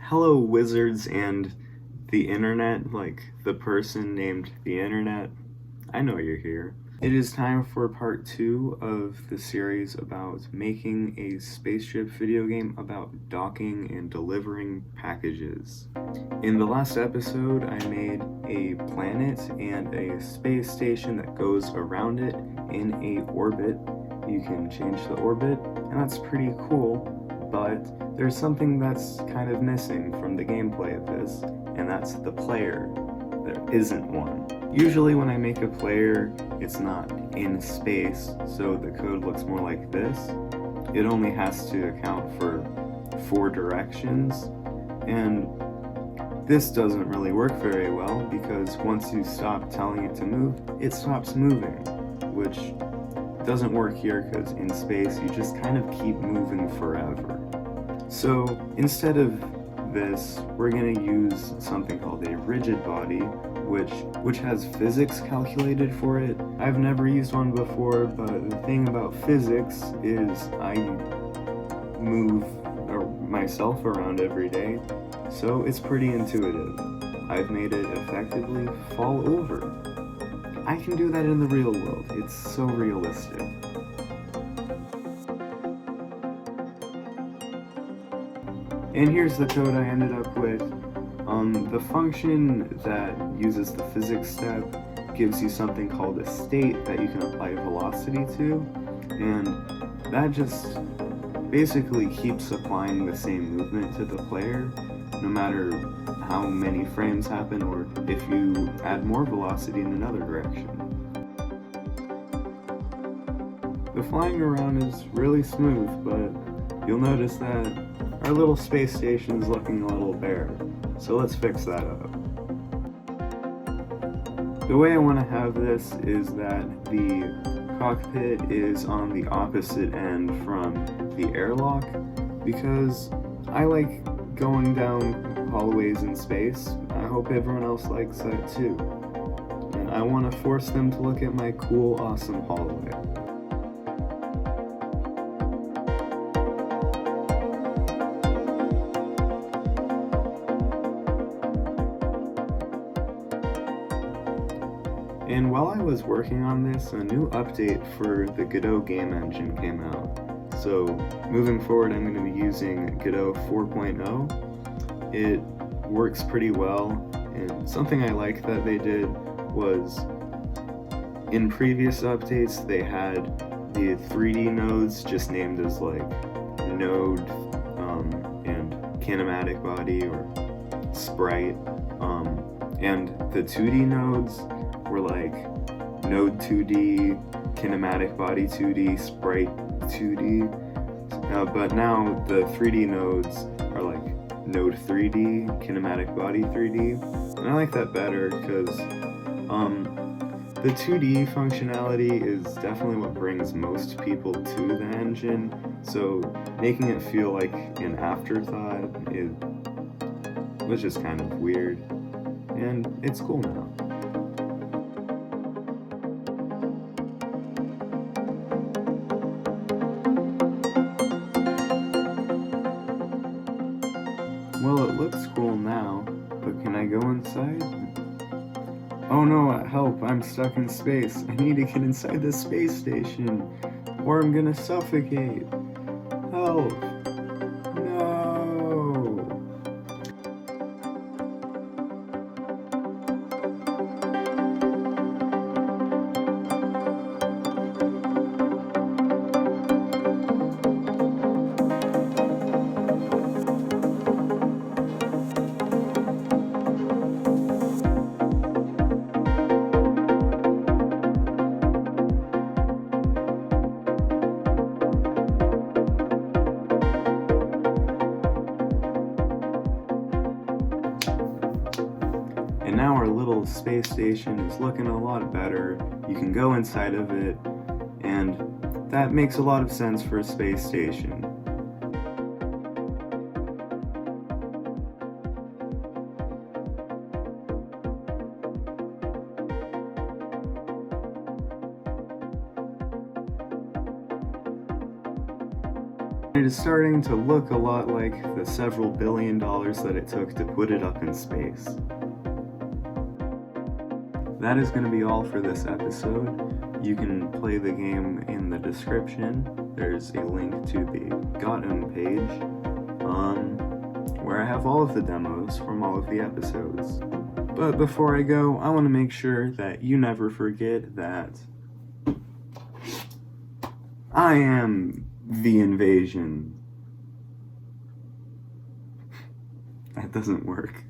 Hello, wizards and the internet, like the person named the internet. I know you're here. It is time for part 2 of the series about making a spaceship video game about docking and delivering packages. In the last episode, I made a planet and a space station that goes around it in a orbit. You can change the orbit, and that's pretty cool. But there's something that's kind of missing from the gameplay of this, and that's the player. There isn't one. Usually when I make a player, it's not in space, so the code looks more like this. It only has to account for 4 directions, and this doesn't really work very well because once you stop telling it to move, it stops moving, which doesn't work here because in space you just kind of keep moving forever. So instead of this, we're going to use something called a rigid body, which has physics calculated for it. I've never used one before, but the thing about physics is I move myself around every day, so it's pretty intuitive. I've made it effectively fall over. I can do that in the real world. It's so realistic. And here's the code I ended up with. The function that uses the physics step gives you something called a state that you can apply velocity to, and that just basically keeps applying the same movement to the player, no matter how many frames happen or if you add more velocity in another direction. The flying around is really smooth, but you'll notice that our little space station is looking a little bare, so let's fix that up. The way I want to have this is that the cockpit is on the opposite end from the airlock, because I like going down hallways in space. I hope everyone else likes that too. And I want to force them to look at my cool, awesome hallway. And while I was working on this, a new update for the Godot game engine came out. So moving forward, I'm going to be using Godot 4.0. It works pretty well, and something I like that they did was in previous updates they had the 3D nodes just named as like node and kinematic body or sprite, and the 2D nodes were like node 2D, kinematic body 2D, sprite 2D, but now the 3D nodes are like node 3D, kinematic body 3D, and I like that better because the 2D functionality is definitely what brings most people to the engine, so making it feel like an afterthought was just kind of weird, and it's cool now. Well, it looks cool now, but can I go inside? Oh no, help, I'm stuck in space. I need to get inside the space station, or I'm gonna suffocate. Help! No! And now our little space station is looking a lot better. You can go inside of it, and that makes a lot of sense for a space station. It is starting to look a lot like the several $billion that it took to put it up in space. That is going to be all for this episode. You can play the game in the description. There's a link to the Gotham page, where I have all of the demos from all of the episodes. But before I go, I want to make sure that you never forget that I am the invasion. That doesn't work.